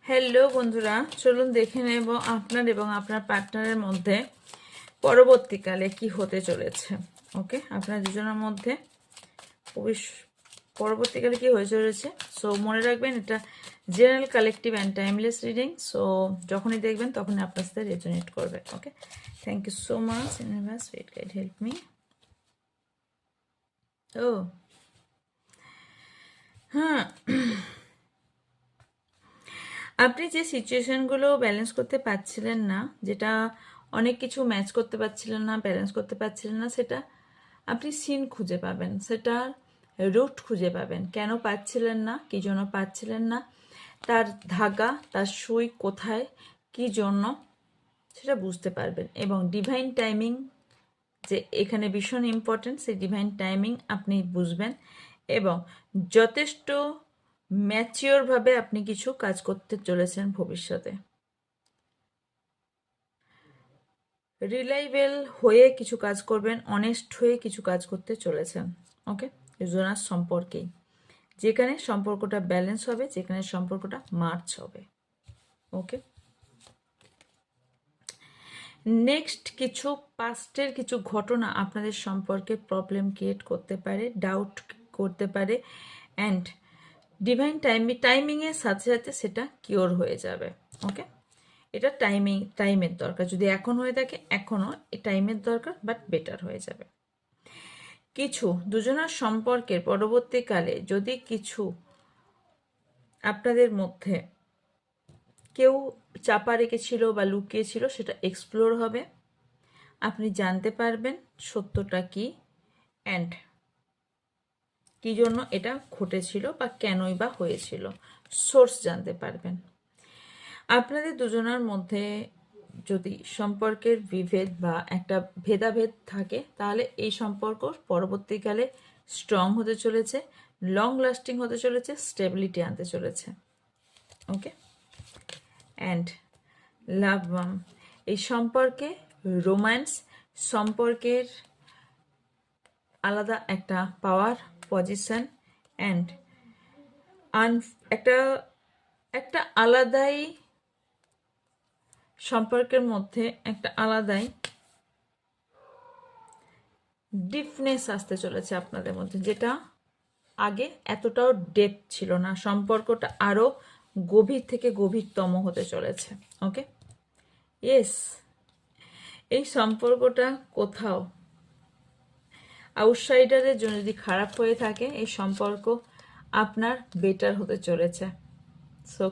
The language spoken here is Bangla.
হ্যালো বন্ধুরা, চলুন দেখে নেব আপনার এবং আপনার পার্টনারের মধ্যে পরবর্তীকালে কি হতে চলেছে। ওকে, আপনার দুজনের মধ্যে পরবর্তীকালে কি হয়ে চলেছে। সো মনে রাখবেন, এটা general, collective and timeless reading. So যখনই দেখবেন তখনই আপনার সাথে রেজোনেট করবে। Okay, thank you so much universe, wait guide, help me. ও হ্যাঁ, আপনি যে সিচুয়েশনগুলো ব্যালেন্স করতে পারছিলেন না, যেটা অনেক কিছু ম্যাচ করতে পারছিলেন না, ব্যালেন্স করতে পারছিলেন না, সেটা আপনি সিন খুঁজে পাবেন, সেটার রুট খুঁজে পাবেন। কেন পাচ্ছিলেন না, কী জন্য পাচ্ছিলেন না, তার ধাগা, তার সুই কোথায়, কী জন্য, সেটা বুঝতে পারবেন। এবং ডিভাইন টাইমিং যে এখানে ভীষণ ইম্পর্টেন্ট, সেই ডিভাইন টাইমিং আপনি বুঝবেন এবং যথেষ্ট ম্যাচিওরভাবে আপনি কিছু কাজ করতে চলেছেন ভবিষ্যতে। রিলায়েবল হয়ে কিছু কাজ করবেন, অনেস্ট হয়ে কিছু কাজ করতে চলেছেন। ওকে, জোনাস সম্পর্কেই, যেখানে সম্পর্কটা ব্যালেন্স হবে, যেখানে সম্পর্কটা মার্চ হবে। ওকে, নেক্সট কিছু পাস্টের কিছু ঘটনা আপনাদের সম্পর্কে প্রবলেম ক্রিয়েট করতে পারে, ডাউট করতে পারে, অ্যান্ড ডিভাইন টাইমিংয়ের সাথে সাথে সেটা কিওর হয়ে যাবে। ওকে, এটা টাইমের দরকার। যদি এখন হয়ে থাকে, এখনও টাইমের দরকার, বাট বেটার হয়ে যাবে। কিছু দুজনের সম্পর্কের পরবর্তীকালে যদি কিছু আপনাদের মধ্যে কেউ চাপা রেখেছিল বা লুকিয়েছিল, সেটা এক্সপ্লোর হবে, আপনি জানতে পারবেন সত্যটা কি, অ্যান্ড কী জন্য এটা ঘটেছিল বা কেনই বা হয়েছিল, সোর্স জানতে পারবেন। আপনাদের দুজনের মধ্যে যদি সম্পর্কের বিভেদ বা একটা ভেদাভেদ থাকে, তাহলে এই সম্পর্ক পরবর্তীকালে স্ট্রং হতে চলেছে, লং লাস্টিং হতে চলেছে, স্টেবিলিটি আনতে চলেছে। ওকে, অ্যান্ড লাভ বাম, এই সম্পর্কে রোম্যান্স, সম্পর্কের আলাদা একটা পাওয়ার পজিশন, অ্যান্ড একটা একটা আলাদাই সম্পর্কের মধ্যে একটা আলাদাই ডিপনেস আসতে চলেছে আপনাদের মধ্যে, যেটা আগে এতটাও ডেপথ ছিল না। সম্পর্কটা আরও গভীর থেকে গভীরতম হতে চলেছে। ওকে, ইয়েস, এই সম্পর্কটা কোথাও আউটসাইডারের জন্য যদি খারাপ হয়ে থাকে, এই সম্পর্ক আপনার বেটার হতে চলেছে। সো